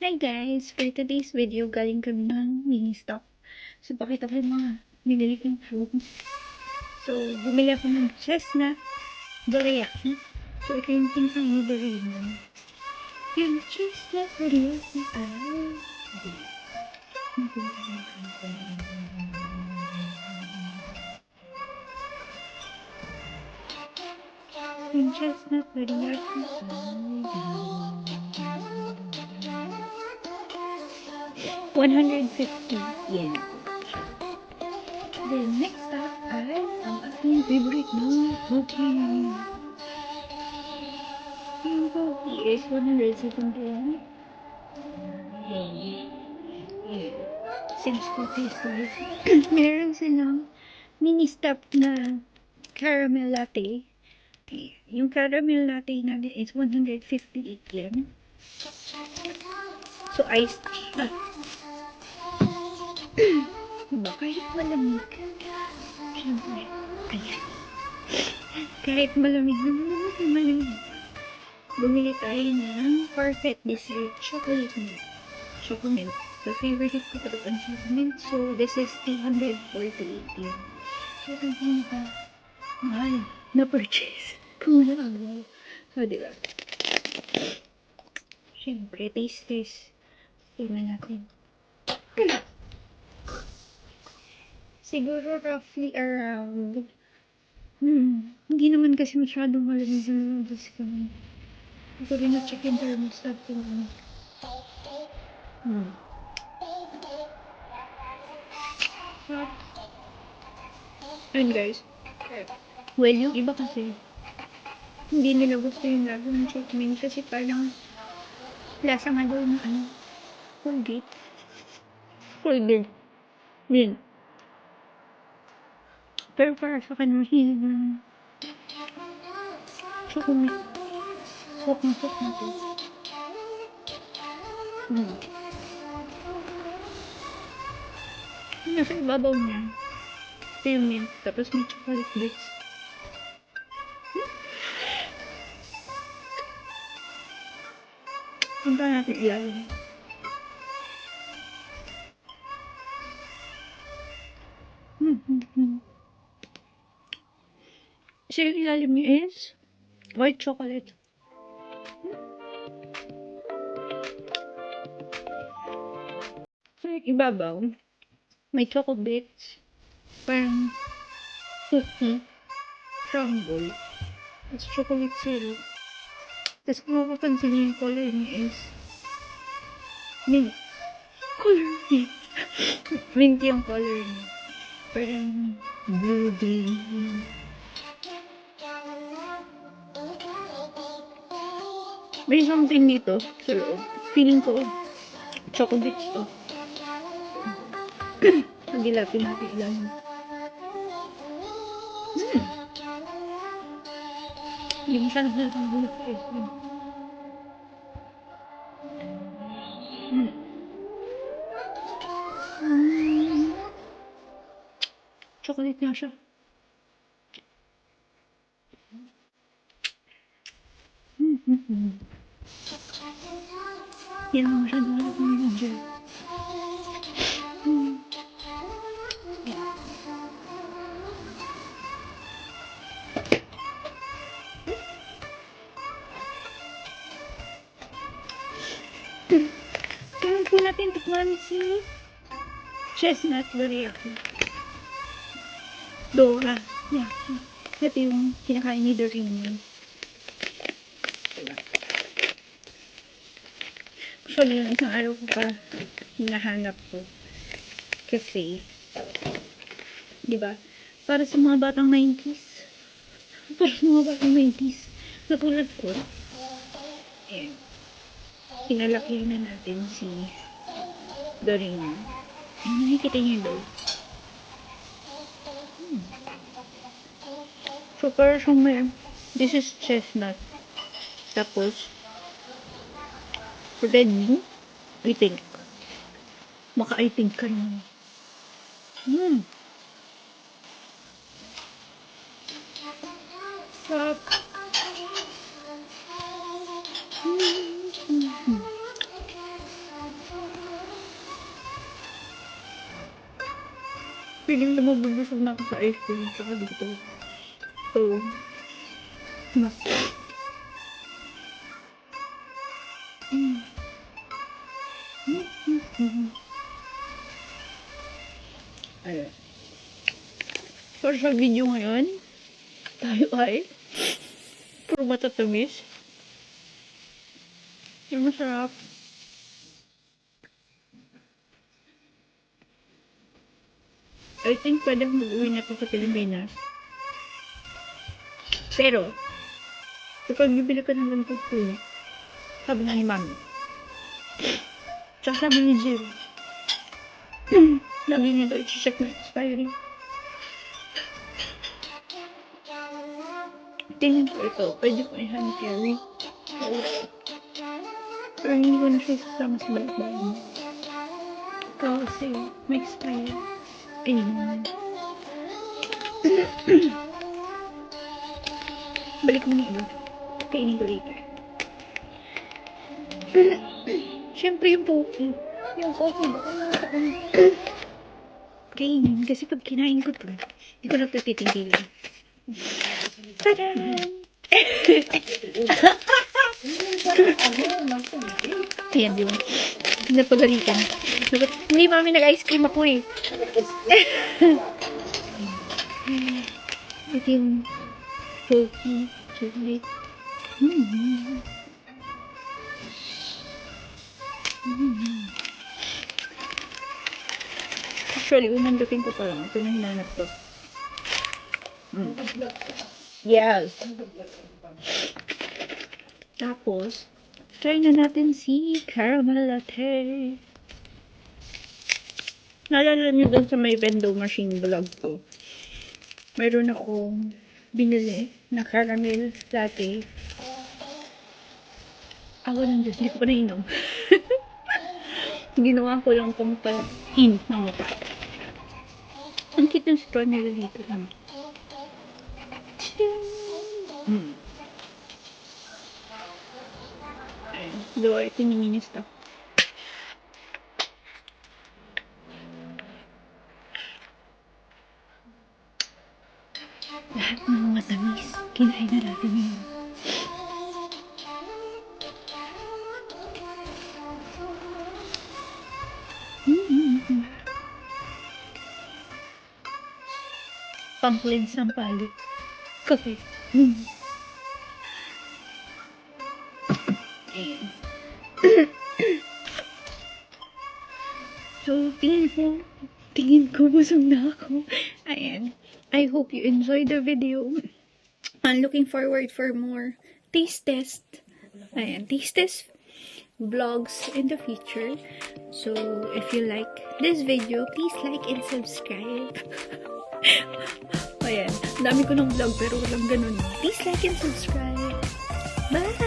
Hi guys! For today's video, galing kami ng mini stock. So, pakita ko yung mga binili kong food. So, bumili ako ng chestnut dorayaki. So, ito yung tinsang ni Dorayaki. Yung chestnut dorayaki ay... Yung chestnut dorayaki ay... 150 yen. Then, next up ay ang aking favorite na cookie. Yung cookie is 170 yen. Since cookie is nice. Meron silang mini stop na caramel latte. Yung caramel latte natin is 158 yen. So, iced tea. Diba? Kahit malamig. Siyempre. Ayan. Kahit malamig. Bumili tayo ng Parfait Dessert Chocolate Milk. Chocolate. So, favorite ko talaga ang chocolate. So, this is 348 yen. So, ito yung mahal na purchase. So, diba? Siyempre, taste. Tingnan natin. Siguro roughly around hindi naman kasi masyadong malamig na labas kami. Hindi ko rin na-check yung thermostat ko. Yun guys. Well, yung iba kasi hindi nila gusto yung lasa ng chocolate kasi parang lasa nga daw ng Colgate. Yun. Pero para sa akin, mahilig ng chocolate. Sok na to. Nasa ibabaw niya. Ito yung mint. Tapos may chocolate bits. Punta natin ilalim. So yung ilalim niya is white chocolate. So yung ibabaw, may choco bits. Parang cookie. Crumble. Tapos chocolate syrup. Tapos kung mapapansin niyo yung color niya is mint. Color mint. Mint yung color niya. Parang blue-green. May something dito sa loob. Feeling ko choco bits to. Pagilapin natin lang. Yung sarap na itong bulak is chocolate nga siya. Yan mo siya doon ako mag-enjoy. Kaya po natin tikman si chestnut dorayaki. Dora. Yeah. Ito yung kinakain ni Doreen. Actually, yung isang araw ko pa hinahanap ko. Kasi, diba? Para sa mga batang 90s. Para sa mga batang 90s. Katulad ko. Ayan. Pinalakihan na natin si Doreen. Nakikita niyo doon. So, para siyang may, this is chestnut. Tapos, red meat, I think. Maka-I think ka naman. Sarap. feeling na mabubusog na ako sa ice cream. Saka dito. So, diba? Ayun. So, sa video ngayon, tayo ay puro matatamis. Yung masarap. I think pwede mag-uwi na ito sa Pilipinas. Pero, kapag bibili ka ng ganito ito, sabi nga ni Mami, tsaka sabi ni Jill, lagi niya daw i-check na expiry. Tingin ko ito, pwede ko i-hand carry. Pero hindi ko na siya isasama sa balikbayan mo. Kasi may expire. Ayun. Balik mo na ito. Kainin ko later. Siyempre yung coffee. Yung coffee ba? Kainin. Kasi pag kinain ko to, hindi ko na ito titigilin. Tadaan! Ayan, di ba? Napagalitan. Hindi, Mami, nag-ice cream ako eh. Ito yung cookie, chocolate. Actually, unang dating ko pa lang. Ito na hinanap to. Yes. Tapos, try na natin si caramel latte. Naalala niyo dun sa may vending machine vlog ko. Meron akong binili na caramel latte. Ako lang Diyos, hindi ko pa nainom. Ginawa ko lang pang pa-hint ng mukha. Ang cute ng straw nila dito lang. Ayun. Gawa ito ni Minister. Lahat ng mga tamis, kinain na natin yun. Pang-cleanse ng palate. Kasi, so, tingin ko busog na ako. Ayan. I hope you enjoyed the video. I'm looking forward for more taste test. Ayan, taste test vlogs in the future. So, if you like this video, please like and subscribe. Ayan, dami ko ng vlog pero walang ganun. Please like and subscribe. Bye!